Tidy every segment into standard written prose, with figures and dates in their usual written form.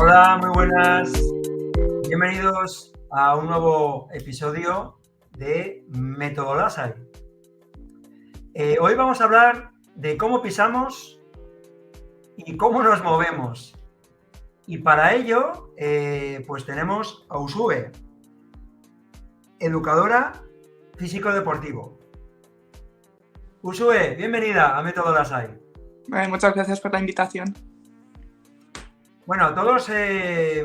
Hola, muy buenas. Bienvenidos a un nuevo episodio de Método Lasai. Hoy vamos a hablar de cómo pisamos y cómo nos movemos. Y para ello, pues tenemos a Usue, educadora físico-deportivo. Usue, bienvenida a Método Lasai. Muchas gracias por la invitación. Bueno, a todos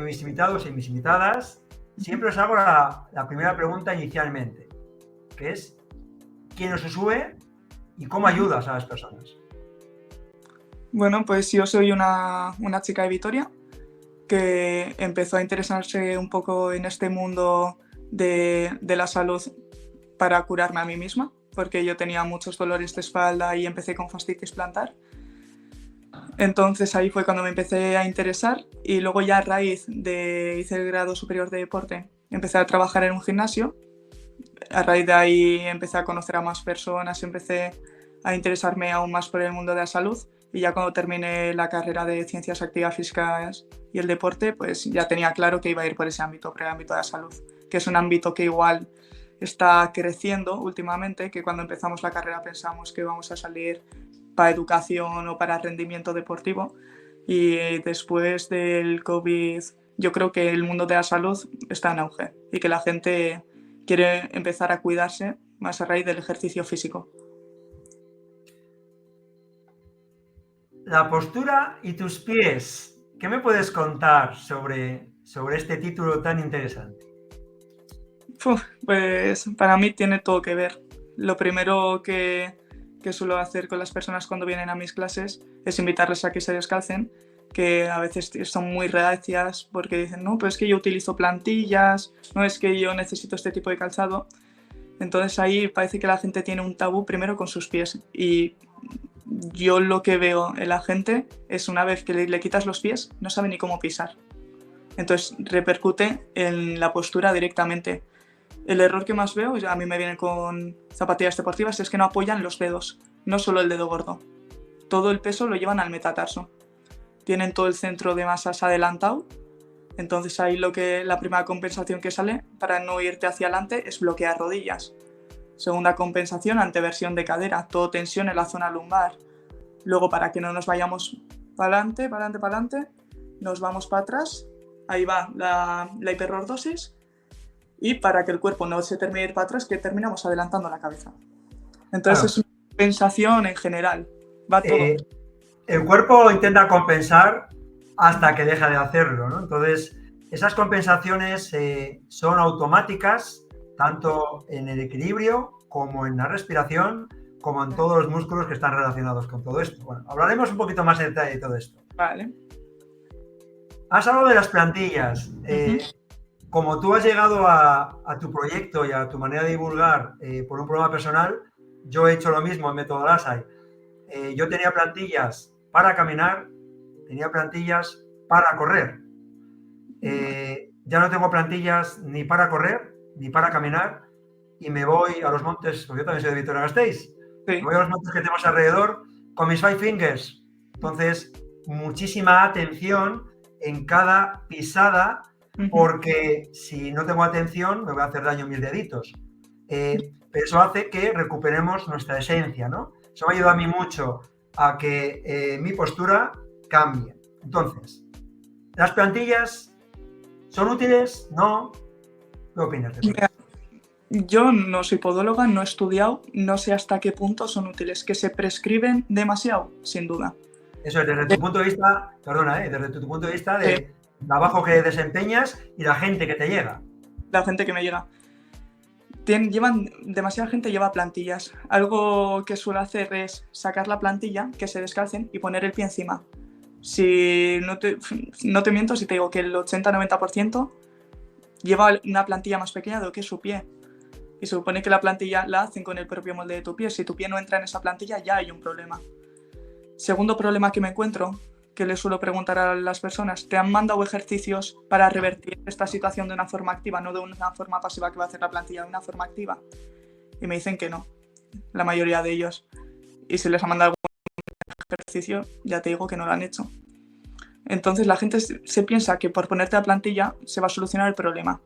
mis invitados y mis invitadas, siempre os hago la primera pregunta inicialmente, que es ¿quién es Usue y cómo ayudas a las personas? Bueno, pues yo soy una chica de Vitoria que empezó a interesarse un poco en este mundo de la salud para curarme a mí misma, porque yo tenía muchos dolores de espalda y empecé con fascitis plantar. Entonces ahí fue cuando me empecé a interesar y luego ya a raíz de hice el grado superior de deporte, empecé a trabajar en un gimnasio. A raíz de ahí empecé a conocer a más personas, empecé a interesarme aún más por el mundo de la salud y ya cuando terminé la carrera de Ciencias Activas Físicas y el deporte, pues ya tenía claro que iba a ir por ese ámbito, por el ámbito de la salud, que es un ámbito que igual está creciendo últimamente, que cuando empezamos la carrera pensamos que vamos a salir para educación o para rendimiento deportivo y después del COVID yo creo que el mundo de la salud está en auge y que la gente quiere empezar a cuidarse más a raíz del ejercicio físico. La postura y tus pies. ¿Qué me puedes contar sobre este título tan interesante? Pues para mí tiene todo que ver. Lo primero que suelo hacer con las personas cuando vienen a mis clases es invitarles a que se descalcen, que a veces son muy reacias porque dicen, no, pero es que yo utilizo plantillas, no es que yo necesito este tipo de calzado. Entonces ahí parece que la gente tiene un tabú primero con sus pies y yo lo que veo en la gente es una vez que le quitas los pies no sabe ni cómo pisar. Entonces repercute en la postura directamente. El error que más veo, a mí me vienen con zapatillas deportivas, es que no apoyan los dedos, no solo el dedo gordo. Todo el peso lo llevan al metatarso. Tienen todo el centro de masas adelantado. Entonces ahí la primera compensación que sale para no irte hacia adelante es bloquear rodillas. Segunda compensación, anteversión de cadera, todo tensión en la zona lumbar. Luego para que no nos vayamos para adelante, nos vamos para atrás. Ahí va la hiperlordosis. Y para que el cuerpo no se termine de ir para atrás, que terminamos adelantando la cabeza. Entonces es una compensación en general. Va todo. El cuerpo intenta compensar hasta que deja de hacerlo, ¿no? Entonces, esas compensaciones son automáticas, tanto en el equilibrio como en la respiración, como en todos los músculos que están relacionados con todo esto. Bueno, hablaremos un poquito más en detalle de todo esto. Vale. Has hablado de las plantillas. Como tú has llegado a tu proyecto y a tu manera de divulgar por un problema personal, yo he hecho lo mismo en Método Lasai. Yo tenía plantillas para caminar, tenía plantillas para correr. Ya no tengo plantillas ni para correr, ni para caminar, y me voy a los montes, porque yo también soy de Vitoria-Gasteiz, Sí. me voy a los montes que tenemos alrededor con mis five fingers. Entonces, muchísima atención en cada pisada, porque si no tengo atención me voy a hacer daño en mis deditos. Pero eso hace que recuperemos nuestra esencia, ¿no? Eso me ayuda a mí mucho a que mi postura cambie. Entonces, ¿las plantillas son útiles? ¿No? ¿Qué opinas de eso? Yo no soy podóloga, no he estudiado, no sé hasta qué punto son útiles. ¿Que se prescriben demasiado? Sin duda. Eso es, desde tu punto de vista, perdona, desde tu punto de vista de trabajo que desempeñas y la gente que te llega. La gente que me llega. Demasiada gente lleva plantillas. Algo que suelo hacer es sacar la plantilla, que se descalcen y poner el pie encima. Si no te miento si te digo que el 80-90% lleva una plantilla más pequeña de lo que es su pie. Y se supone que la plantilla la hacen con el propio molde de tu pie. Si tu pie no entra en esa plantilla, ya hay un problema. Segundo problema que me encuentro, que le suelo preguntar a las personas, ¿te han mandado ejercicios para revertir esta situación de una forma activa, no de una forma pasiva que va a hacer la plantilla, de una forma activa? Y me dicen que no, la mayoría de ellos. Y si les han mandado algún ejercicio, ya te digo que no lo han hecho. Entonces la gente se piensa que por ponerte la plantilla se va a solucionar el problema.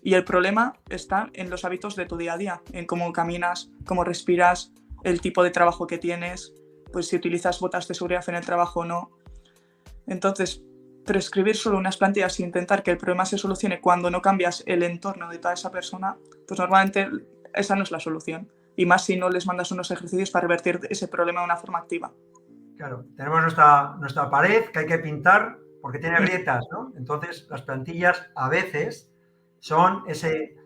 Y el problema está en los hábitos de tu día a día, en cómo caminas, cómo respiras, el tipo de trabajo que tienes, pues si utilizas botas de seguridad en el trabajo o no. Entonces, prescribir solo unas plantillas e intentar que el problema se solucione cuando no cambias el entorno de toda esa persona, pues normalmente esa no es la solución. Y más si no les mandas unos ejercicios para revertir ese problema de una forma activa. Claro, tenemos nuestra pared que hay que pintar porque tiene grietas, ¿no? Entonces, las plantillas a veces son ese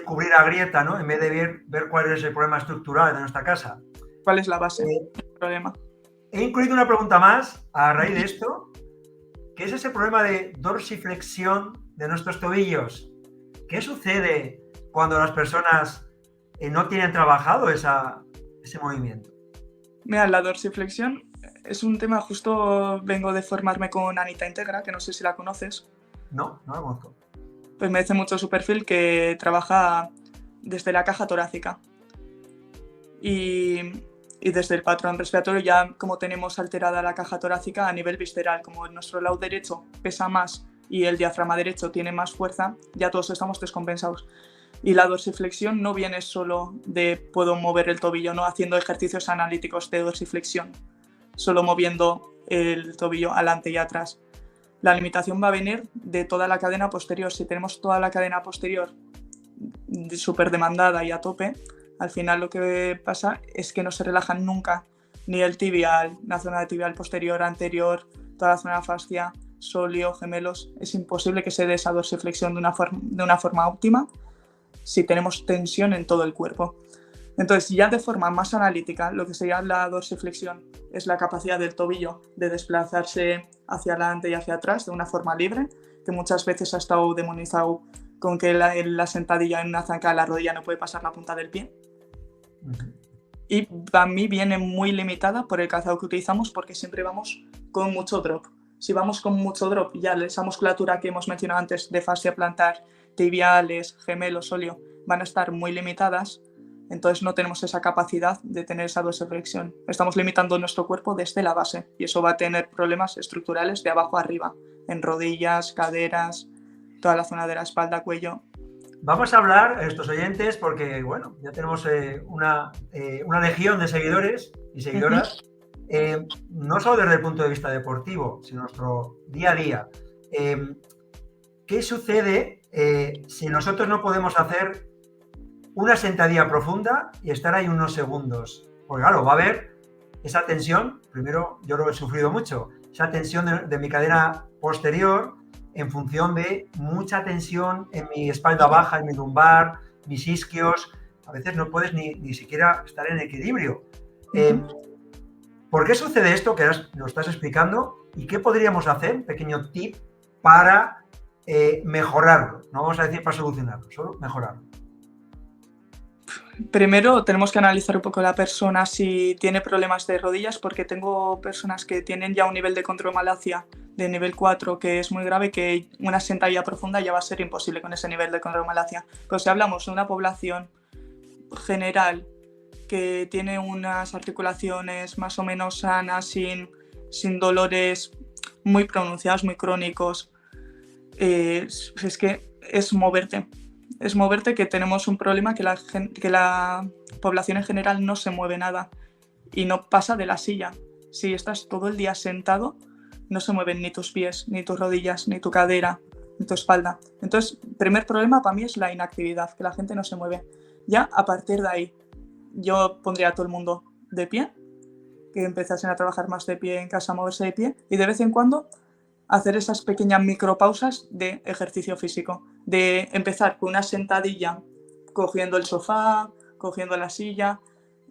cubrir la grieta, ¿no? En vez de ver cuál es el problema estructural de nuestra casa. ¿Cuál es la base del problema? He incluido una pregunta más a raíz de esto, que es ese problema de dorsiflexión de nuestros tobillos. ¿Qué sucede cuando las personas no tienen trabajado ese movimiento? Mira, la dorsiflexión es un tema, justo vengo de formarme con Anita Integra, que no sé si la conoces. No la conozco. Pues me dice mucho su perfil que trabaja desde la caja torácica. Y desde el patrón respiratorio ya como tenemos alterada la caja torácica a nivel visceral, como nuestro lado derecho pesa más y el diafragma derecho tiene más fuerza, ya todos estamos descompensados. Y la dorsiflexión no viene solo de puedo mover el tobillo, no haciendo ejercicios analíticos de dorsiflexión, solo moviendo el tobillo adelante y atrás. La limitación va a venir de toda la cadena posterior. Si tenemos toda la cadena posterior súper demandada y a tope, al final lo que pasa es que no se relajan nunca ni el tibial, la zona de tibial posterior, anterior, toda la zona fascia, sóleo, gemelos. Es imposible que se dé esa dorsiflexión de una forma óptima si tenemos tensión en todo el cuerpo. Entonces, ya de forma más analítica, lo que sería la dorsiflexión es la capacidad del tobillo de desplazarse hacia adelante y hacia atrás de una forma libre, que muchas veces ha estado demonizado con que la sentadilla en una zancada la rodilla no puede pasar la punta del pie. Y para mí viene muy limitada por el calzado que utilizamos, porque siempre vamos con mucho drop. Si vamos con mucho drop, ya esa musculatura que hemos mencionado antes de fascia plantar, tibiales, gemelos, sóleo, van a estar muy limitadas. Entonces no tenemos esa capacidad de tener esa dorsiflexión. Estamos limitando nuestro cuerpo desde la base y eso va a tener problemas estructurales de abajo a arriba, en rodillas, caderas, toda la zona de la espalda, cuello. Vamos a hablar a estos oyentes porque, bueno, ya tenemos una legión de seguidores y seguidoras, no solo desde el punto de vista deportivo, sino nuestro día a día. ¿Qué sucede si nosotros no podemos hacer una sentadilla profunda y estar ahí unos segundos? Porque claro, va a haber esa tensión, primero yo lo he sufrido mucho, esa tensión de mi cadera posterior en función de mucha tensión en mi espalda baja, en mi lumbar, mis isquios. A veces no puedes ni siquiera estar en equilibrio. ¿Por qué sucede esto que lo estás explicando? ¿Y qué podríamos hacer? Un pequeño tip para mejorarlo. No vamos a decir para solucionarlo, solo mejorarlo. Primero tenemos que analizar un poco la persona si tiene problemas de rodillas, porque tengo personas que tienen ya un nivel de condromalacia de nivel 4 que es muy grave, que una sentadilla profunda ya va a ser imposible con ese nivel de condromalacia. Pero si hablamos de una población general que tiene unas articulaciones más o menos sanas, sin dolores muy pronunciados, muy crónicos, es que es moverte. Es moverte, que tenemos un problema que la población en general no se mueve nada y no pasa de la silla. Si estás todo el día sentado, no se mueven ni tus pies, ni tus rodillas, ni tu cadera, ni tu espalda. Entonces, el primer problema para mí es la inactividad, que la gente no se mueve. Ya a partir de ahí, yo pondría a todo el mundo de pie, que empezasen a trabajar más de pie en casa, a moverse de pie, y de vez en cuando hacer esas pequeñas micropausas de ejercicio físico, de empezar con una sentadilla, cogiendo el sofá, cogiendo la silla,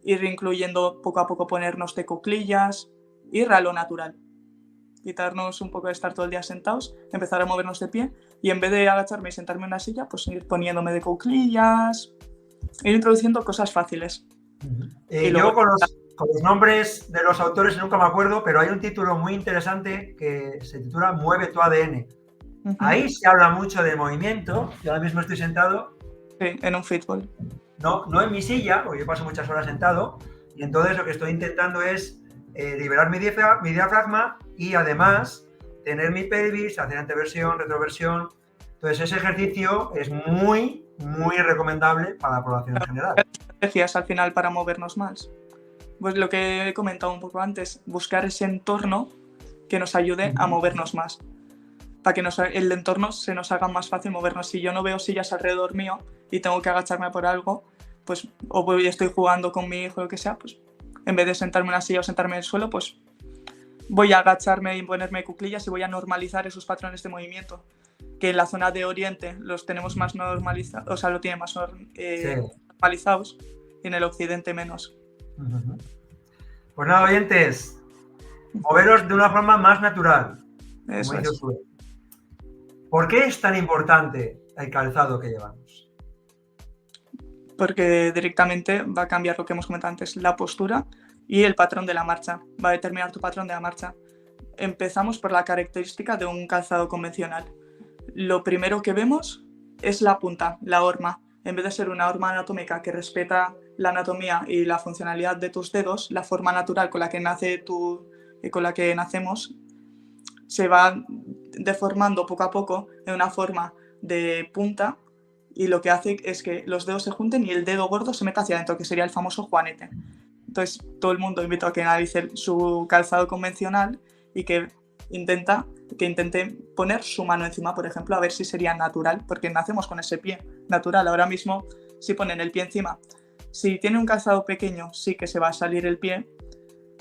ir incluyendo poco a poco ponernos de cuclillas, ir a lo natural. Quitarnos un poco de estar todo el día sentados, empezar a movernos de pie y en vez de agacharme y sentarme en una silla, pues ir poniéndome de cuclillas, ir introduciendo cosas fáciles. Y luego con los nombres de los autores nunca me acuerdo, pero hay un título muy interesante que se titula Mueve tu ADN. Ahí se habla mucho de movimiento. Yo ahora mismo estoy sentado. Sí, en un fútbol. No en mi silla, porque yo paso muchas horas sentado, y entonces lo que estoy intentando es liberar mi diafragma y además tener mi pelvis, hacer anteversión, retroversión. Entonces, ese ejercicio es muy, muy recomendable para la población en general. ¿Qué estrategias al final para movernos más? Pues lo que he comentado un poco antes, buscar ese entorno que nos ayude a movernos más. Para que el entorno se nos haga más fácil movernos. Si yo no veo sillas alrededor mío y tengo que agacharme por algo, pues, o estoy jugando con mi hijo o lo que sea, pues en vez de sentarme en una silla o sentarme en el suelo, pues voy a agacharme y ponerme cuclillas y voy a normalizar esos patrones de movimiento. Que en la zona de Oriente los tenemos más normalizados, o sea, lo tienen más normalizados, y en el Occidente menos. Pues nada, oyentes, moveros de una forma más natural. Eso como dice es. Ursula. ¿Por qué es tan importante el calzado que llevamos? Porque directamente va a cambiar lo que hemos comentado antes, la postura y el patrón de la marcha. Va a determinar tu patrón de la marcha. Empezamos por la característica de un calzado convencional. Lo primero que vemos es la punta, la horma. En vez de ser una horma anatómica que respeta la anatomía y la funcionalidad de tus dedos, la forma natural con la que nacemos se va deformando poco a poco en una forma de punta, y lo que hace es que los dedos se junten y el dedo gordo se meta hacia adentro, que sería el famoso juanete. Entonces todo el mundo invito a que analice su calzado convencional y que intente poner su mano encima, por ejemplo, a ver si sería natural, porque nacemos con ese pie natural. Ahora mismo, si ponen el pie encima, si tiene un calzado pequeño, sí que se va a salir el pie,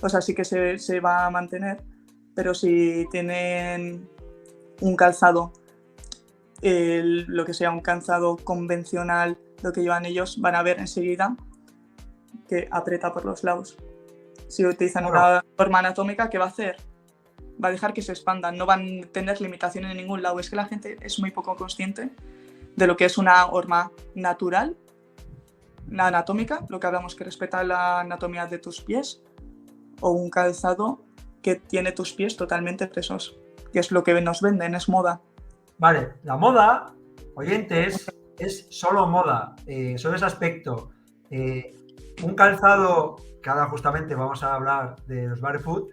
o sea, sí que se va a mantener, pero si tienen un calzado, lo que sea un calzado convencional, lo que llevan ellos, van a ver enseguida que aprieta por los lados. Si utilizan una forma anatómica, ¿qué va a hacer? Va a dejar que se expandan, no van a tener limitaciones en ningún lado. Es que la gente es muy poco consciente de lo que es una horma natural, una anatómica, lo que hablamos que respeta la anatomía de tus pies, o un calzado que tiene tus pies totalmente presos, que es lo que nos venden, es moda. Vale, la moda, oyentes, es solo moda, solo ese aspecto. Un calzado, que ahora justamente vamos a hablar de los barefoot,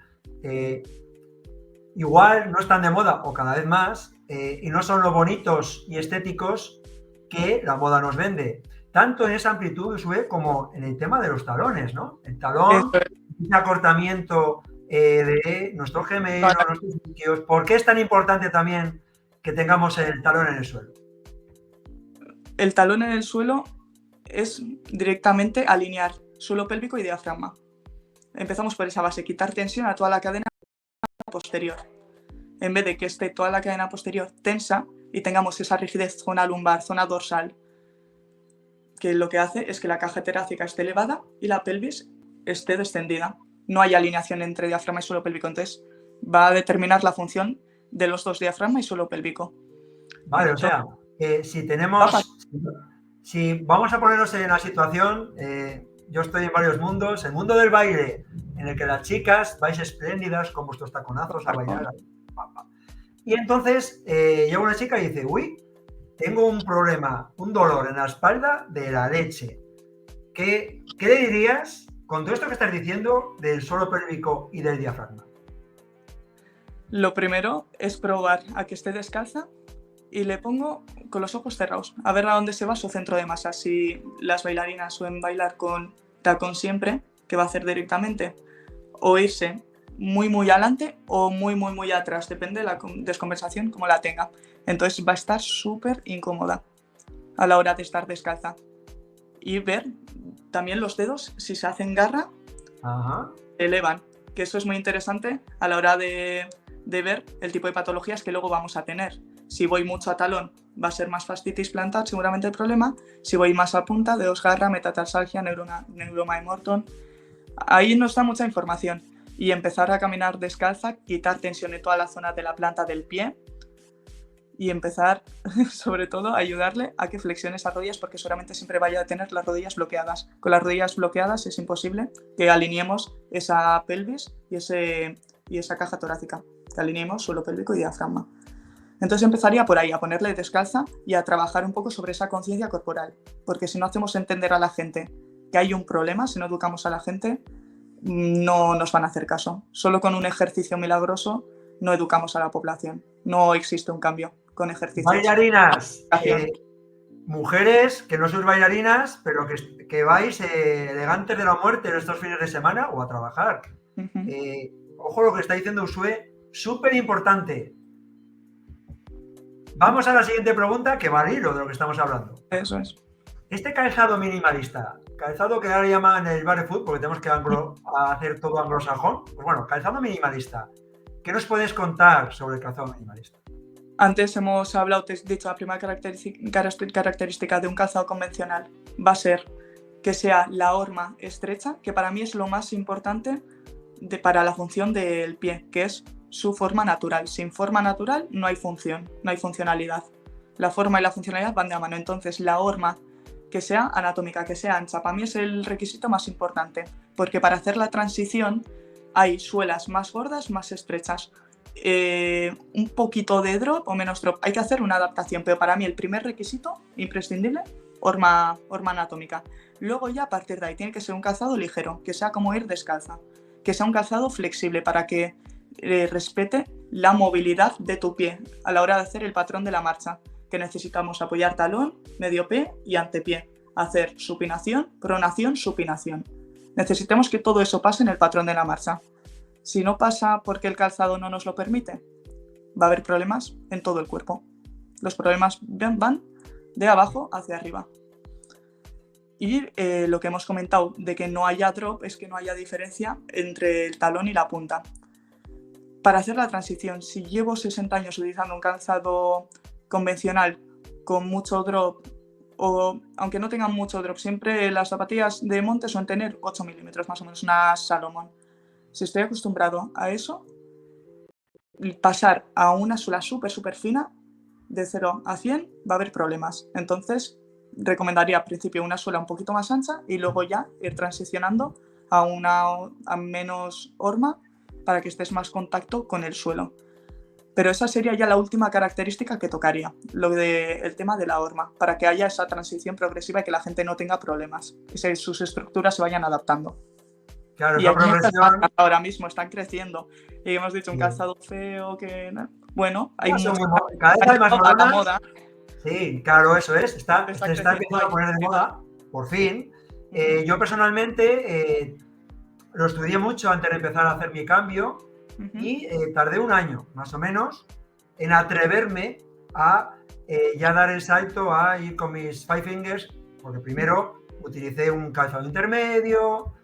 igual no están de moda, o cada vez más, y no son lo bonitos y estéticos que la moda nos vende. Tanto en esa amplitud, Sue, como en el tema de los talones, ¿no? El talón, ese acortamiento de nuestro gemelo, nuestros isquios. ¿Por qué es tan importante también que tengamos el talón en el suelo? El talón en el suelo es directamente alinear suelo pélvico y diafragma. Empezamos por esa base, quitar tensión a toda la cadena posterior. En vez de que esté toda la cadena posterior tensa y tengamos esa rigidez zona lumbar, zona dorsal, que lo que hace es que la caja torácica esté elevada y la pelvis esté descendida. No hay alineación entre diafragma y suelo pélvico, entonces va a determinar la función de los dos, diafragma y suelo pélvico. Vale, o sea, si vamos a ponernos en la situación, yo estoy en varios mundos, el mundo del baile, en el que las chicas vais espléndidas con vuestros taconazos a bailar. Y entonces llega una chica y dice, uy, tengo un problema, un dolor en la espalda de la leche. ¿Qué le dirías con todo esto que estás diciendo del suelo pélvico y del diafragma? Lo primero es probar a que esté descalza y le pongo con los ojos cerrados, a ver a dónde se va su centro de masa. Si las bailarinas suelen bailar con tacón siempre, ¿qué va a hacer directamente? O irse muy muy adelante o muy muy muy atrás, depende de la descompensación como la tenga. Entonces va a estar súper incómoda a la hora de estar descalza. Y ver también los dedos, si se hacen garra, se elevan, que eso es muy interesante a la hora de ver el tipo de patologías que luego vamos a tener. Si voy mucho a talón, va a ser más fascitis plantar, seguramente el problema. Si voy más a punta, dedos garra, metatarsalgia, neuroma de Morton. Ahí nos da mucha información. Y empezar a caminar descalza, quitar tensión en toda la zona de la planta del pie y empezar, sobre todo, a ayudarle a que flexione esas rodillas, porque seguramente siempre vaya a tener las rodillas bloqueadas. Con las rodillas bloqueadas es imposible que alineemos esa pelvis y esa caja torácica. Que alineemos suelo pélvico y diafragma. Entonces empezaría por ahí, a ponerle descalza y a trabajar un poco sobre esa conciencia corporal. Porque si no hacemos entender a la gente que hay un problema, si no educamos a la gente, no nos van a hacer caso. Solo con un ejercicio milagroso no educamos a la población. No existe un cambio con ejercicios. Bailarinas, mujeres que no sois bailarinas, pero que vais elegantes de la muerte en estos fines de semana o a trabajar. Ojo lo que está diciendo Usue, súper importante. Vamos a la siguiente pregunta, que va al hilo de lo que estamos hablando. Eso es. Este calzado minimalista, calzado que ahora llaman el barefoot, porque tenemos que hacer todo anglosajón, pues bueno, calzado minimalista. ¿Qué nos puedes contar sobre el calzado minimalista? Antes hemos hablado, te he dicho, la primera característica de un calzado convencional va a ser que sea la horma estrecha, que para mí es lo más importante para la función del pie, que es su forma natural. Sin forma natural no hay función, no hay funcionalidad. La forma y la funcionalidad van de la mano. Entonces, la horma que sea anatómica, que sea ancha, para mí es el requisito más importante, porque para hacer la transición hay suelas más gordas, más estrechas, un poquito de drop o menos drop. Hay que hacer una adaptación, pero para mí el primer requisito imprescindible, horma anatómica. Luego ya a partir de ahí tiene que ser un calzado ligero, que sea como ir descalza, que sea un calzado flexible para que respete la movilidad de tu pie a la hora de hacer el patrón de la marcha, que necesitamos apoyar talón, medio pie y antepié, hacer supinación, pronación, supinación. Necesitamos que todo eso pase en el patrón de la marcha. Si no pasa porque el calzado no nos lo permite, va a haber problemas en todo el cuerpo. Los problemas van de abajo hacia arriba. Y lo que hemos comentado de que no haya drop es que no haya diferencia entre el talón y la punta. Para hacer la transición, si llevo 60 años utilizando un calzado convencional con mucho drop, o aunque no tengan mucho drop, siempre las zapatillas de monte suelen tener 8 milímetros más o menos, una Salomon. Si estoy acostumbrado a eso, pasar a una suela súper fina, de 0 a 100, va a haber problemas. Entonces, recomendaría al principio una suela un poquito más ancha y luego ya ir transicionando a menos horma para que estés más contacto con el suelo. Pero esa sería ya la última característica que tocaría, el tema de la horma, para que haya esa transición progresiva y que la gente no tenga problemas, que sus estructuras se vayan adaptando. Claro, y esa progresión... ahora mismo están creciendo. Y hemos dicho un calzado feo que... Bueno, hay cada vez hay más hormas. Moda. Sí, claro, eso es. Se está empezando a poner de moda, por fin. Yo personalmente lo estudié mucho antes de empezar a hacer mi cambio y tardé un año, más o menos, en atreverme a ya dar el salto a ir con mis Five Fingers, porque primero utilicé un calzado intermedio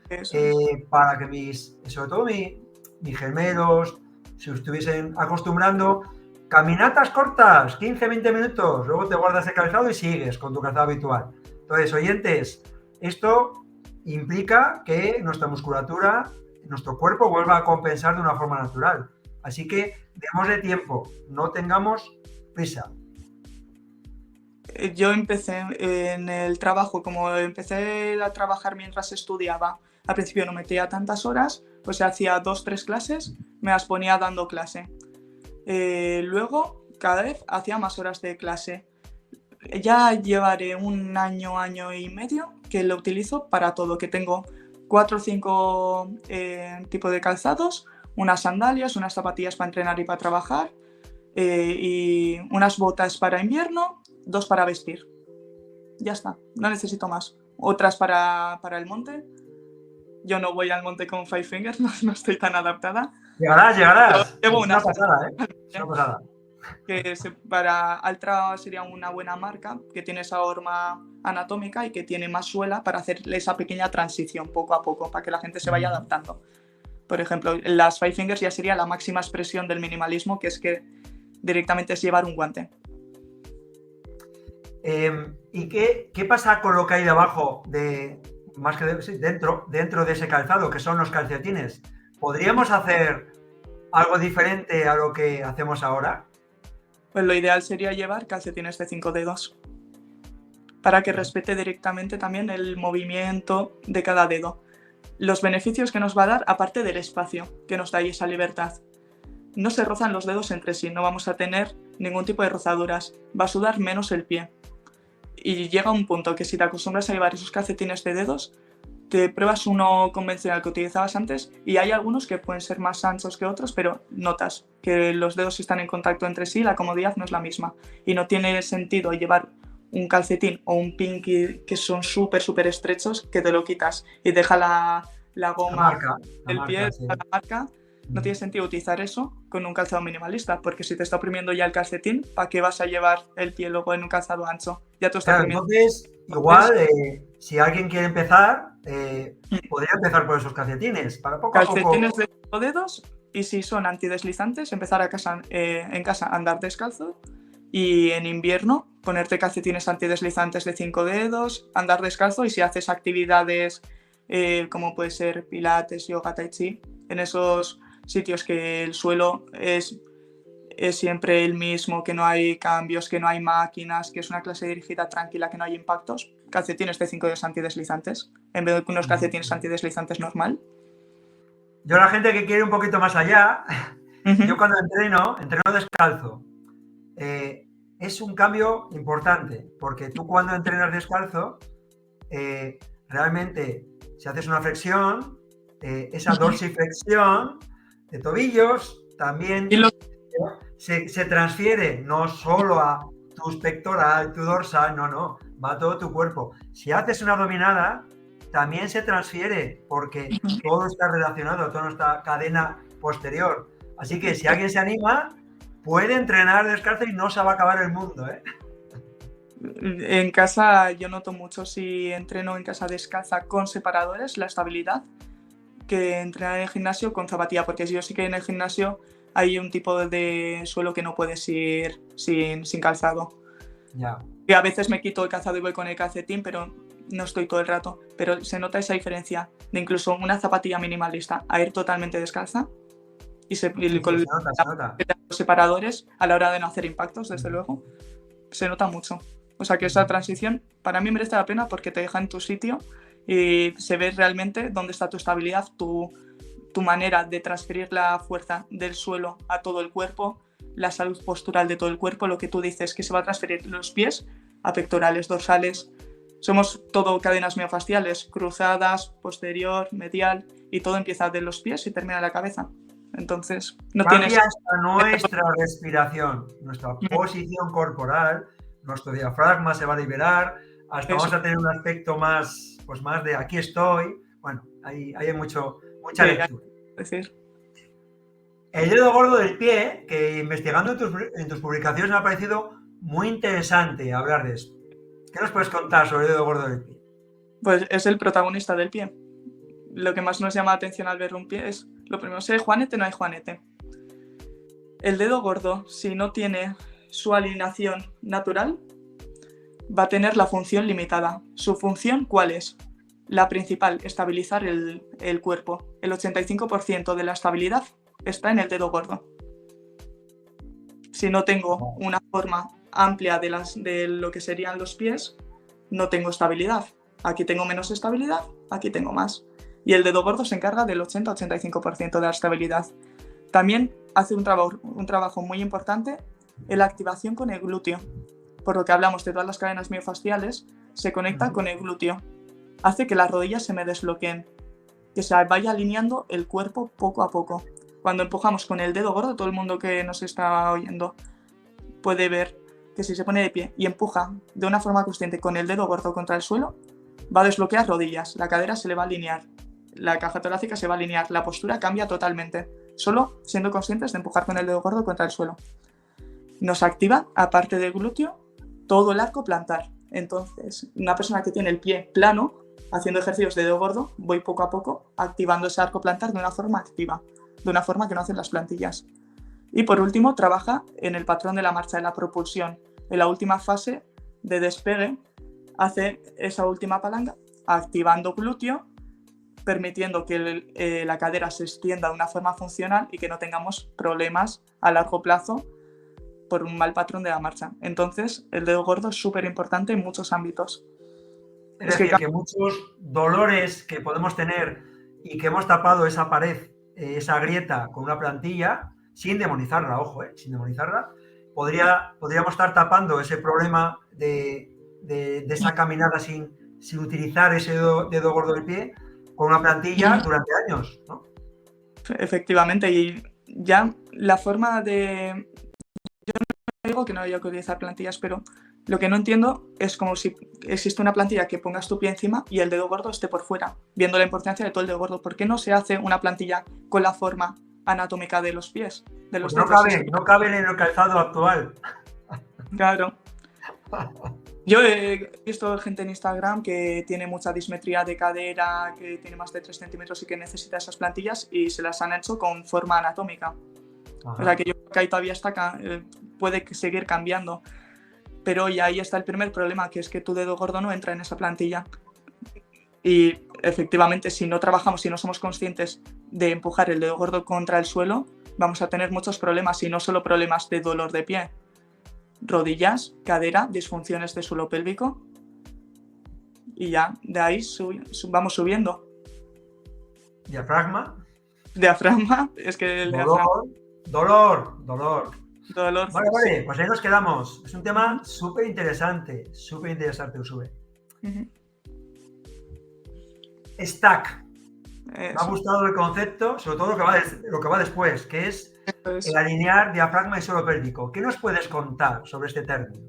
para que sobre todo mis gemelos se estuviesen acostumbrando. Caminatas cortas, 15-20 minutos, luego te guardas el calzado y sigues con tu calzado habitual. Entonces, oyentes, esto implica que nuestra musculatura, nuestro cuerpo vuelva a compensar de una forma natural. Así que démosle tiempo, no tengamos prisa. Yo empecé en el trabajo, como empecé a trabajar mientras estudiaba, al principio no metía tantas horas, pues hacía 2-3 clases, me las ponía dando clase. Luego, cada vez hacía más horas de clase. Ya llevaré un año y medio que lo utilizo para todo, que tengo 4 o 5 tipos de calzados, unas sandalias, unas zapatillas para entrenar y para trabajar, y unas botas para invierno, 2 para vestir. Ya está, no necesito más. Otras para el monte. Yo no voy al monte con Five Fingers, no estoy tan adaptada. Llegarás. Llevo una pasada, Es una pasada. Que para Altra sería una buena marca, que tiene esa horma anatómica y que tiene más suela para hacer esa pequeña transición poco a poco, para que la gente se vaya adaptando. Por ejemplo, las Five Fingers ya sería la máxima expresión del minimalismo, que es que directamente es llevar un guante. ¿Y qué pasa con lo que hay debajo más que dentro de ese calzado, que son los calcetines? ¿Podríamos hacer algo diferente a lo que hacemos ahora? Pues lo ideal sería llevar calcetines de 5 dedos para que respete directamente también el movimiento de cada dedo. Los beneficios que nos va a dar, aparte del espacio que nos da y esa libertad. No se rozan los dedos entre sí, no vamos a tener ningún tipo de rozaduras, va a sudar menos el pie. Y llega un punto que si te acostumbras a llevar esos calcetines de dedos, te pruebas uno convencional que utilizabas antes y hay algunos que pueden ser más anchos que otros, pero notas que los dedos están en contacto entre sí, la comodidad no es la misma. Y no tiene sentido llevar un calcetín o un pinky que son súper estrechos, que te lo quitas y deja la goma del pie, sí. la marca. No tiene sentido utilizar eso con un calzado minimalista, porque si te está oprimiendo ya el calcetín, ¿para qué vas a llevar el pie luego en un calzado ancho? Ya tú estás oprimiendo. Entonces, igual, si alguien quiere empezar, podría empezar por esos calcetines, para poco a poco. Calcetines de 5 dedos, y si son antideslizantes, empezar en casa a andar descalzo, y en invierno ponerte calcetines antideslizantes de 5 dedos, andar descalzo, y si haces actividades como puede ser pilates, yoga, tai chi, en esos sitios que el suelo es siempre el mismo, que no hay cambios, que no hay máquinas, que es una clase dirigida tranquila, que no hay impactos, calcetines de 5 dedos antideslizantes, en vez de unos calcetines antideslizantes normal. Yo, la gente que quiere un poquito más allá, yo cuando entreno descalzo. Es un cambio importante, porque tú cuando entrenas descalzo, realmente si haces una flexión, esa dorsiflexión de tobillos también se transfiere no solo a tus pectoral, tu dorsal, no, va a todo tu cuerpo. Si haces una dominada, también se transfiere, porque todo está relacionado, toda nuestra cadena posterior. Así que si alguien se anima, puede entrenar descalzo y no se va a acabar el mundo, ¿eh? En casa yo noto mucho, si entreno en casa descalza con separadores, la estabilidad, que entrenar en el gimnasio con zapatilla, porque yo sí que en el gimnasio hay un tipo de suelo que no puedes ir sin calzado. Ya. Y a veces me quito el calzado y voy con el calcetín, pero no estoy todo el rato. Pero se nota esa diferencia de incluso una zapatilla minimalista a ir totalmente descalza y con se nota. los separadores a la hora de no hacer impactos, desde luego, se nota mucho. O sea que esa transición para mí merece la pena, porque te deja en tu sitio y se ve realmente dónde está tu estabilidad, tu manera de transferir la fuerza del suelo a todo el cuerpo, la salud postural de todo el cuerpo, lo que tú dices, que se va a transferir los pies a pectorales, dorsales. Somos todo cadenas miofasciales, cruzadas, posterior, medial, y todo empieza de los pies y termina en la cabeza. Entonces, no cambia tienes... hasta nuestra respiración, nuestra posición corporal, nuestro diafragma se va a liberar, hasta vamos a tener un aspecto más, pues más de aquí estoy. Bueno, ahí hay mucha lectura. Decir. El dedo gordo del pie, que investigando en tus publicaciones me ha parecido muy interesante hablar de esto. ¿Qué nos puedes contar sobre el dedo gordo del pie? Pues es el protagonista del pie. Lo que más nos llama la atención al ver un pie es, lo primero, si hay juanete, no hay juanete. El dedo gordo, si no tiene su alineación natural, va a tener la función limitada. ¿Su función cuál es? La principal, estabilizar el cuerpo. El 85% de la estabilidad está en el dedo gordo. Si no tengo una forma amplia de lo que serían los pies, no tengo estabilidad. Aquí tengo menos estabilidad, aquí tengo más. Y el dedo gordo se encarga del 80-85% de la estabilidad. También hace un trabajo muy importante en la activación con el glúteo. Por lo que hablamos de todas las cadenas miofasciales, se conecta con el glúteo. Hace que las rodillas se me desbloqueen, que se vaya alineando el cuerpo poco a poco. Cuando empujamos con el dedo gordo, todo el mundo que nos está oyendo puede ver que si se pone de pie y empuja de una forma consciente con el dedo gordo contra el suelo, va a desbloquear rodillas, la cadera se le va a alinear, la caja torácica se va a alinear, la postura cambia totalmente, solo siendo conscientes de empujar con el dedo gordo contra el suelo. Nos activa, aparte del glúteo, todo el arco plantar. Entonces, una persona que tiene el pie plano, haciendo ejercicios de dedo gordo, voy poco a poco activando ese arco plantar de una forma activa, de una forma que no hacen las plantillas. Y por último, trabaja en el patrón de la marcha, de la propulsión. En la última fase de despegue, hace esa última palanca, activando glúteo, permitiendo que la cadera se extienda de una forma funcional y que no tengamos problemas a largo plazo por un mal patrón de la marcha. Entonces, el dedo gordo es súper importante en muchos ámbitos. Es decir, que muchos dolores que podemos tener y que hemos tapado esa pared, esa grieta con una plantilla, sin demonizarla, ojo, sin demonizarla, podríamos estar tapando ese problema de esa caminada sin utilizar ese dedo gordo del pie, con una plantilla durante años, ¿no? Efectivamente, y ya la forma de... Yo no digo que no haya que utilizar plantillas, pero lo que no entiendo es como si existe una plantilla que pongas tu pie encima y el dedo gordo esté por fuera, viendo la importancia de todo el dedo gordo. ¿Por qué no se hace una plantilla con la forma anatómica de los pies, de los Pues dedos? no caben en el calzado actual. Claro. Yo he visto gente en Instagram que tiene mucha dismetría de cadera, que tiene más de 3 centímetros y que necesita esas plantillas y se las han hecho con forma anatómica. Ajá. O sea que yo creo que ahí todavía puede seguir cambiando. Pero y ahí está el primer problema, que es que tu dedo gordo no entra en esa plantilla. Y efectivamente, si no trabajamos, si no somos conscientes de empujar el dedo gordo contra el suelo, vamos a tener muchos problemas, y no solo problemas de dolor de pie. Rodillas, cadera, disfunciones de suelo pélvico, y ya de ahí vamos subiendo. Diafragma. Diafragma, es que el dolor. Vale, pues ahí nos quedamos. Es un tema súper interesante, Usube. Stack. Me ha gustado el concepto, sobre todo lo que va después, que es el alinear diafragma y suelo pélvico. ¿Qué nos puedes contar sobre este término?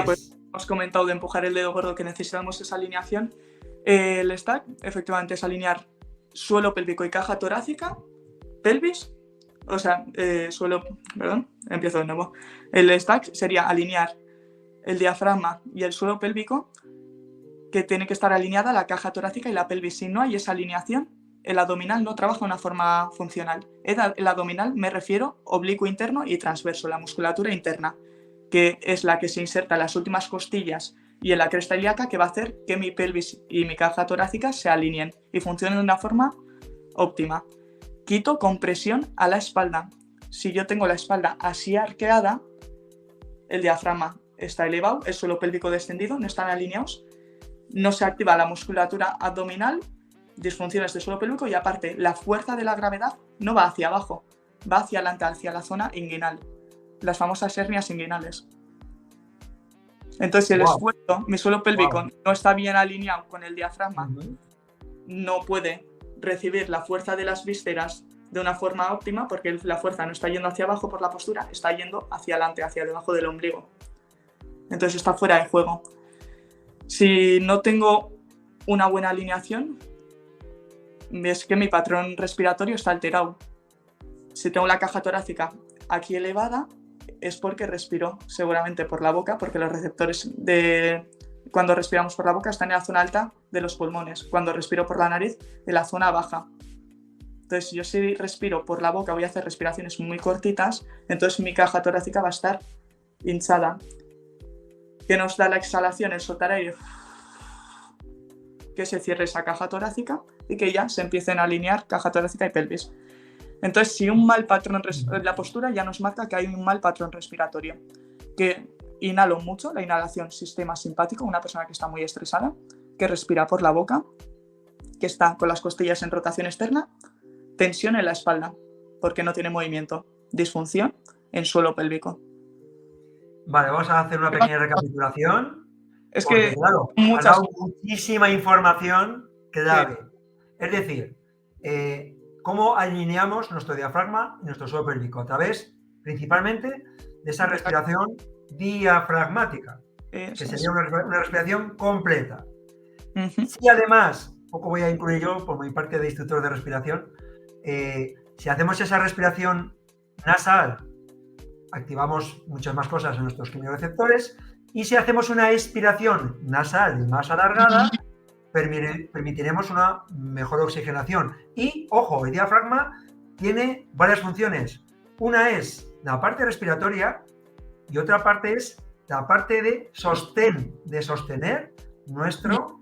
Pues hemos comentado de empujar el dedo gordo, que necesitamos esa alineación. El stack, efectivamente, es alinear suelo pélvico y caja torácica, pelvis, o sea, empiezo de nuevo. El stack sería alinear el diafragma y el suelo pélvico, que tiene que estar alineada la caja torácica y la pelvis. Si no hay esa alineación, el abdominal no trabaja de una forma funcional. El abdominal me refiero oblicuo interno y transverso, la musculatura interna, que es la que se inserta en las últimas costillas y en la cresta ilíaca, que va a hacer que mi pelvis y mi caja torácica se alineen y funcionen de una forma óptima. Quito compresión a la espalda. Si yo tengo la espalda así arqueada, el diafragma está elevado, el suelo pélvico descendido, no están alineados, no se activa la musculatura abdominal, disfunciones del suelo pélvico, y aparte la fuerza de la gravedad no va hacia abajo, va hacia adelante, hacia la zona inguinal, las famosas hernias inguinales. Entonces, si el esfuerzo, mi suelo pélvico no está bien alineado con el diafragma, no puede recibir la fuerza de las vísceras de una forma óptima, porque la fuerza no está yendo hacia abajo por la postura, está yendo hacia adelante, hacia debajo del ombligo. Entonces está fuera de juego. Si no tengo una buena alineación, es que mi patrón respiratorio está alterado. Si tengo la caja torácica aquí elevada, es porque respiro seguramente por la boca, porque los receptores cuando respiramos por la boca están en la zona alta de los pulmones. Cuando respiro por la nariz, en la zona baja. Entonces, yo si respiro por la boca voy a hacer respiraciones muy cortitas, entonces mi caja torácica va a estar hinchada. ¿Qué nos da la exhalación? El soltar aire. Que se cierre esa caja torácica y que ya se empiecen a alinear caja torácica y pelvis. Entonces, si un mal patrón, la postura ya nos marca que hay un mal patrón respiratorio. Que inhalo mucho, la inhalación sistema simpático, una persona que está muy estresada, que respira por la boca, que está con las costillas en rotación externa, tensión en la espalda, porque no tiene movimiento, disfunción en suelo pélvico. Vale, vamos a hacer una pequeña recapitulación. Es que, claro, ha dado muchísima información clave. Sí. Es decir, cómo alineamos nuestro diafragma y nuestro suelo pélvico a través, principalmente, de esa respiración diafragmática, que sería una respiración completa. Si además, poco voy a incluir yo por mi parte de instructor de respiración, si hacemos esa respiración nasal, activamos muchas más cosas en nuestros quimiorreceptores, y si hacemos una expiración nasal más alargada, permitiremos una mejor oxigenación. Y, ojo, el diafragma tiene varias funciones. Una es la parte respiratoria y otra parte es la parte de sostener nuestro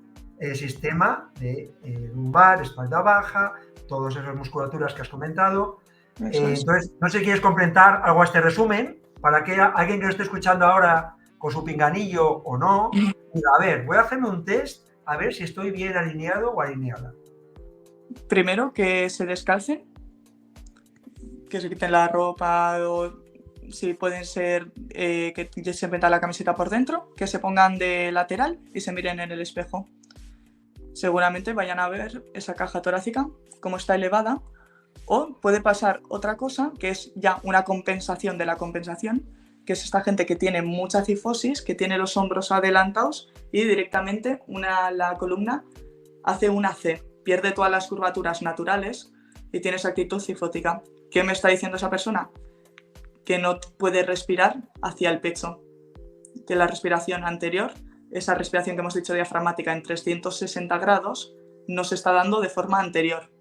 sistema de lumbar, espalda baja, todas esas musculaturas que has comentado. Entonces, no sé si quieres complementar algo a este resumen para que alguien que lo esté escuchando ahora con su pinganillo o no, diga, a ver, voy a hacerme un test a ver si estoy bien alineado o alineada. Primero, que se descalcen, que se quiten la ropa, o si pueden ser que se metan la camiseta por dentro, que se pongan de lateral y se miren en el espejo. seguramente vayan a ver esa caja torácica como está elevada, o puede pasar otra cosa que es ya una compensación de la compensación, que es esta gente que tiene mucha cifosis, que tiene los hombros adelantados y directamente la columna hace una C, pierde todas las curvaturas naturales y tiene esa actitud cifótica. ¿Qué me está diciendo esa persona? Que no puede respirar hacia el pecho, que la respiración anterior, esa respiración que hemos dicho diafragmática en 360 grados, no se está dando de forma anterior.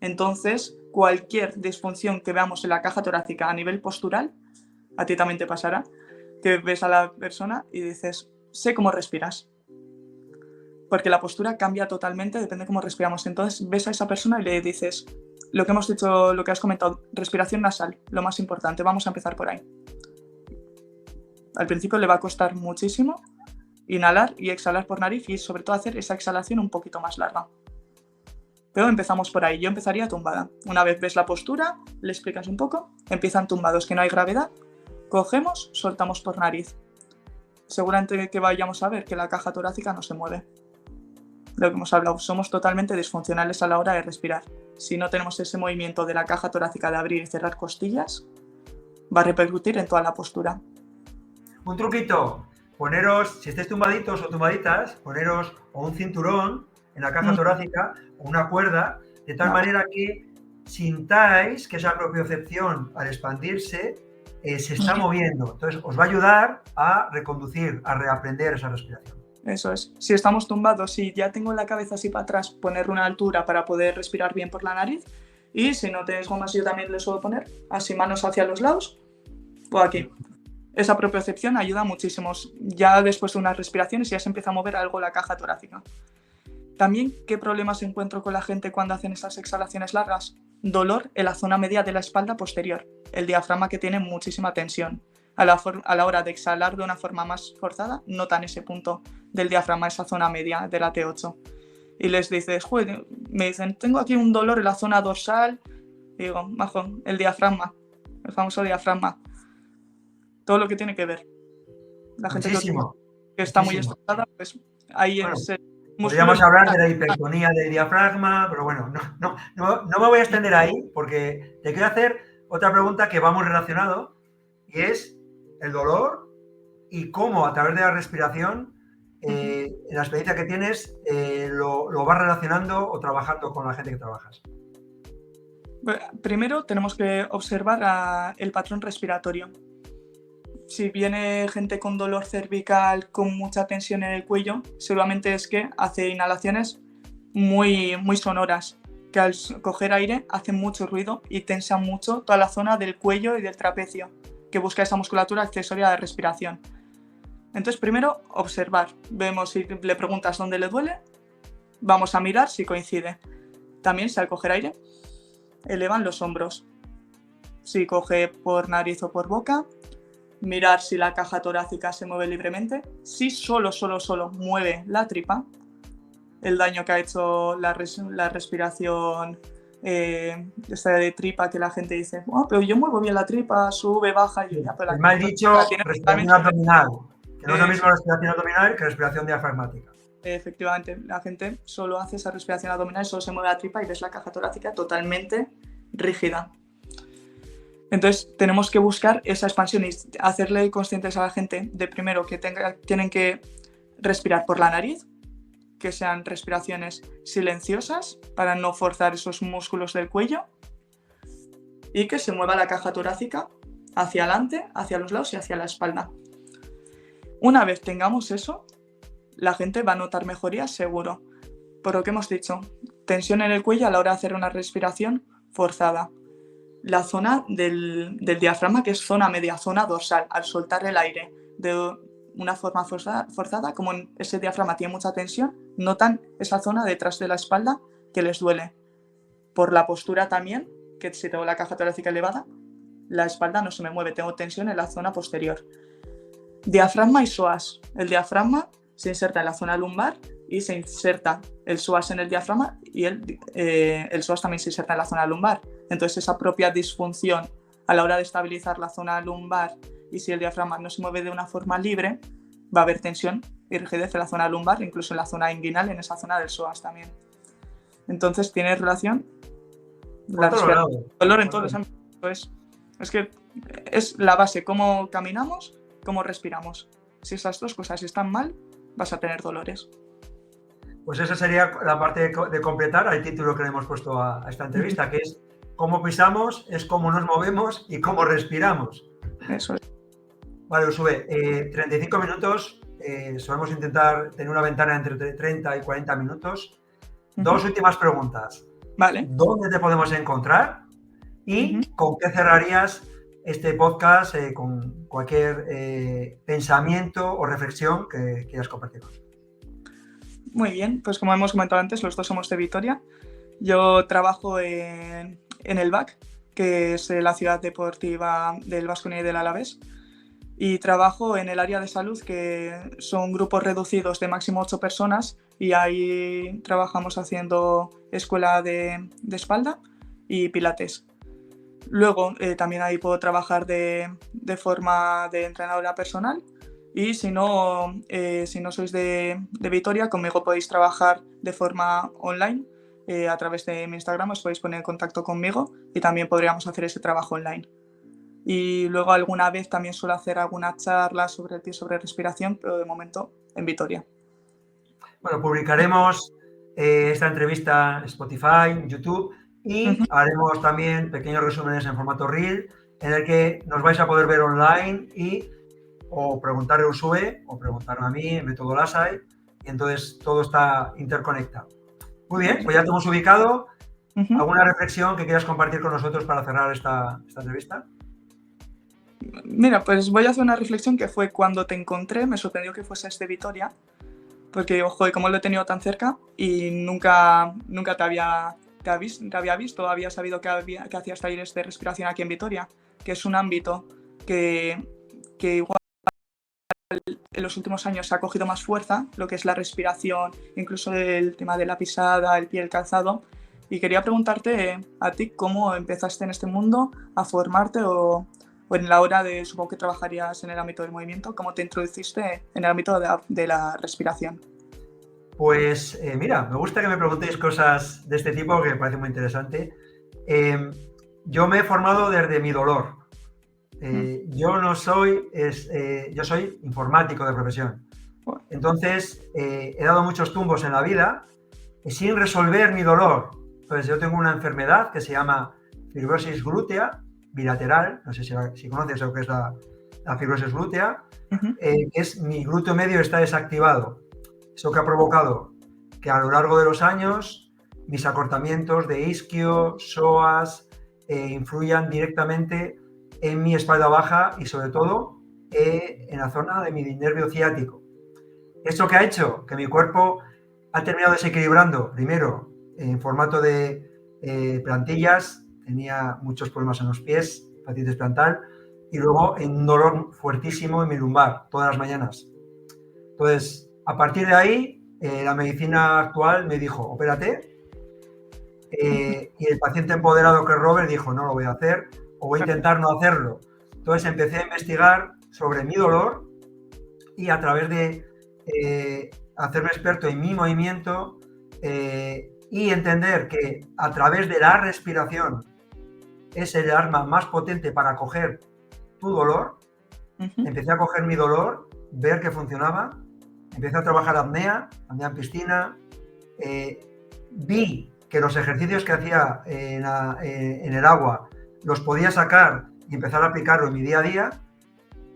Entonces, cualquier disfunción que veamos en la caja torácica a nivel postural, a ti también te pasará, que ves a la persona y dices, sé cómo respiras. Porque la postura cambia totalmente, depende de cómo respiramos. Entonces, ves a esa persona y le dices, lo que hemos dicho, lo que has comentado, respiración nasal, lo más importante, vamos a empezar por ahí. Al principio le va a costar muchísimo inhalar y exhalar por nariz y sobre todo hacer esa exhalación un poquito más larga. Pero empezamos por ahí, yo empezaría tumbada. Una vez ves la postura, le explicas un poco, empiezan tumbados, que no hay gravedad, cogemos, soltamos por nariz. Seguramente que vayamos a ver que la caja torácica no se mueve. Lo que hemos hablado, somos totalmente disfuncionales a la hora de respirar. Si no tenemos ese movimiento de la caja torácica de abrir y cerrar costillas, va a repercutir en toda la postura. Un truquito, poneros, si estáis tumbaditos o tumbaditas, poneros o un cinturón en la caja torácica o una cuerda, de tal manera que sintáis que esa propiocepción al expandirse se está moviendo. Entonces os va a ayudar a reconducir, a reaprender esa respiración. Eso es. Si estamos tumbados, si ya tengo la cabeza así para atrás, ponerle una altura para poder respirar bien por la nariz. Y si no tenéis gomas, yo también le suelo poner así manos hacia los lados o aquí. Esa propiocepción ayuda muchísimo. Ya después de unas respiraciones ya se empieza a mover algo la caja torácica. También, ¿qué problemas encuentro con la gente cuando hacen estas exhalaciones largas? Dolor en la zona media de la espalda posterior. El diafragma que tiene muchísima tensión. A la hora de exhalar de una forma más forzada, notan ese punto del diafragma, esa zona media de la T8. Y les dices, joder, me dicen, tengo aquí un dolor en la zona dorsal. Y digo, majo, el diafragma, el famoso diafragma. Todo lo que tiene que ver. La gente que está muy estresada, pues ahí bueno, es... Podríamos hablar de la hipertonía del diafragma, pero bueno, no me voy a extender ahí porque te quiero hacer otra pregunta que va muy relacionado y es el dolor y cómo a través de la respiración, en la experiencia que tienes, lo vas relacionando o trabajando con la gente que trabajas. Primero tenemos que observar el patrón respiratorio. Si viene gente con dolor cervical, con mucha tensión en el cuello, seguramente es que hace inhalaciones muy, muy sonoras, que al coger aire hace mucho ruido y tensa mucho toda la zona del cuello y del trapecio, que busca esa musculatura accesoria de respiración. Entonces, primero, observar. Vemos si le preguntas dónde le duele, vamos a mirar si coincide. También, si al coger aire, elevan los hombros. Si coge por nariz o por boca, mirar si la caja torácica se mueve libremente. Si solo mueve la tripa, el daño que ha hecho la respiración esta de tripa, que la gente dice, oh, pero yo muevo bien la tripa, sube, baja. Y ya, pero mal dicho, respiración abdominal. Que no es la misma respiración abdominal que respiración diafragmática. Efectivamente, la gente solo hace esa respiración abdominal, solo se mueve la tripa y ves la caja torácica totalmente rígida. Entonces tenemos que buscar esa expansión y hacerle conscientes a la gente de primero que tienen que respirar por la nariz, que sean respiraciones silenciosas para no forzar esos músculos del cuello y que se mueva la caja torácica hacia adelante, hacia los lados y hacia la espalda. Una vez tengamos eso, la gente va a notar mejorías seguro. Por lo que hemos dicho, tensión en el cuello a la hora de hacer una respiración forzada. La zona del diafragma, que es zona media, zona dorsal, al soltar el aire de una forma forzada, como ese diafragma tiene mucha tensión, notan esa zona detrás de la espalda que les duele. Por la postura también, que si tengo la caja torácica elevada, la espalda no se me mueve, tengo tensión en la zona posterior. Diafragma y psoas. El diafragma se inserta en la zona lumbar y se inserta el psoas en el diafragma y el psoas también se inserta en la zona lumbar. Entonces esa propia disfunción a la hora de estabilizar la zona lumbar y si el diafragma no se mueve de una forma libre, va a haber tensión y rigidez en la zona lumbar, incluso en la zona inguinal, en esa zona del psoas también. Entonces tiene relación la respiración, dolor en todos los ámbitos. Es que es la base, cómo caminamos, cómo respiramos. Si esas dos cosas están mal, vas a tener dolores. Pues esa sería la parte de completar al título que le hemos puesto a esta entrevista, que es cómo pisamos, es cómo nos movemos y cómo respiramos. Eso es. Vale, Ursube, 35 minutos, solemos intentar tener una ventana entre 30 y 40 minutos. Dos últimas preguntas. Vale. ¿Dónde te podemos encontrar? ¿Y con qué cerrarías este podcast con cualquier pensamiento o reflexión que quieras compartirnos? Muy bien, pues como hemos comentado antes, los dos somos de Vitoria. Yo trabajo en el BAC, que es la ciudad deportiva del Baskonia y del Alavés, y trabajo en el área de salud, que son grupos reducidos de máximo 8 personas, y ahí trabajamos haciendo escuela de espalda y pilates. Luego también ahí puedo trabajar de forma de entrenadora personal. Y si no sois de Vitoria, conmigo podéis trabajar de forma online. A través de mi Instagram os podéis poner en contacto conmigo y también podríamos hacer ese trabajo online. Y luego alguna vez también suelo hacer alguna charla sobre respiración, pero de momento en Vitoria. Bueno, publicaremos esta entrevista en Spotify, en YouTube, y haremos también pequeños resúmenes en formato Reel, en el que nos vais a poder ver online y o preguntarle a Ursube o preguntarme a mí en Método Lasai, y entonces todo está interconectado. Muy bien, pues ya te hemos ubicado. ¿Alguna reflexión que quieras compartir con nosotros para cerrar esta entrevista? Mira, pues voy a hacer una reflexión que fue cuando te encontré, me sorprendió que fueses de Vitoria, porque, ojo, y como lo he tenido tan cerca y nunca te había visto, había sabido que hacías talleres de respiración aquí en Vitoria, que es un ámbito que igual en los últimos años ha cogido más fuerza, lo que es la respiración, incluso el tema de la pisada, el pie, el calzado. Y quería preguntarte a ti cómo empezaste en este mundo a formarte o en la hora de, supongo que trabajarías en el ámbito del movimiento, ¿cómo te introduciste en el ámbito de la respiración? Pues mira, me gusta que me preguntéis cosas de este tipo que me parece muy interesante. Yo me he formado desde mi dolor. Yo soy informático de profesión. Entonces, he dado muchos tumbos en la vida sin resolver mi dolor. Entonces, yo tengo una enfermedad que se llama fibrosis glútea bilateral. No sé si conoces lo que es la fibrosis glútea. Que es mi glúteo medio está desactivado. Eso que ha provocado que a lo largo de los años mis acortamientos de isquio, psoas, influyan directamente en mi espalda baja y sobre todo en la zona de mi nervio ciático. ¿Esto qué ha hecho? Que mi cuerpo ha terminado desequilibrando, primero en formato de plantillas, tenía muchos problemas en los pies, fascitis plantar, y luego en un dolor fuertísimo en mi lumbar, todas las mañanas. Entonces, a partir de ahí, la medicina actual me dijo, opérate, y el paciente empoderado que es Robert dijo, no lo voy a hacer, o voy a intentar no hacerlo. Entonces empecé a investigar sobre mi dolor y a través de hacerme experto en mi movimiento y entender que a través de la respiración es el arma más potente para coger tu dolor, empecé a coger mi dolor, ver que funcionaba, empecé a trabajar apnea en piscina, vi que los ejercicios que hacía en el agua los podía sacar y empezar a aplicarlo en mi día a día,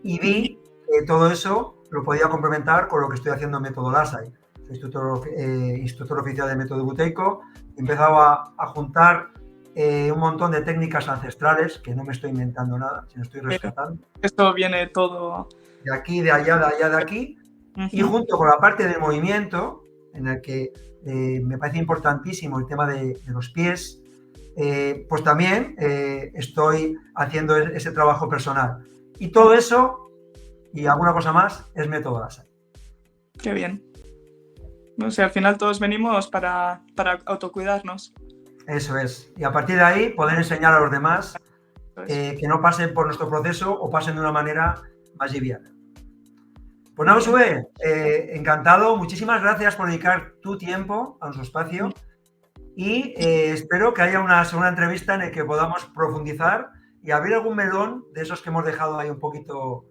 y vi que todo eso lo podía complementar con lo que estoy haciendo en Método Lasai. Soy instructor oficial de Método Buteyko, he empezado a juntar un montón de técnicas ancestrales, que no me estoy inventando nada, sino estoy rescatando. Esto viene todo... De aquí, de allá, de allá, de aquí, y junto con la parte del movimiento, en el que me parece importantísimo el tema de los pies, pues también estoy haciendo ese trabajo personal. Y todo eso, y alguna cosa más, es Método Lasai. Qué bien. O sea, al final todos venimos para autocuidarnos. Eso es. Y a partir de ahí poder enseñar a los demás que no pasen por nuestro proceso o pasen de una manera más liviana. Pues nada, Josué, encantado. Muchísimas gracias por dedicar tu tiempo a nuestro espacio y espero que haya una segunda entrevista en la que podamos profundizar y abrir algún melón de esos que hemos dejado ahí un poquito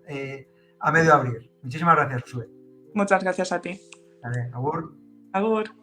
a medio abrir. Muchísimas gracias, Josué. Muchas gracias a ti. Vale, agur. Agur.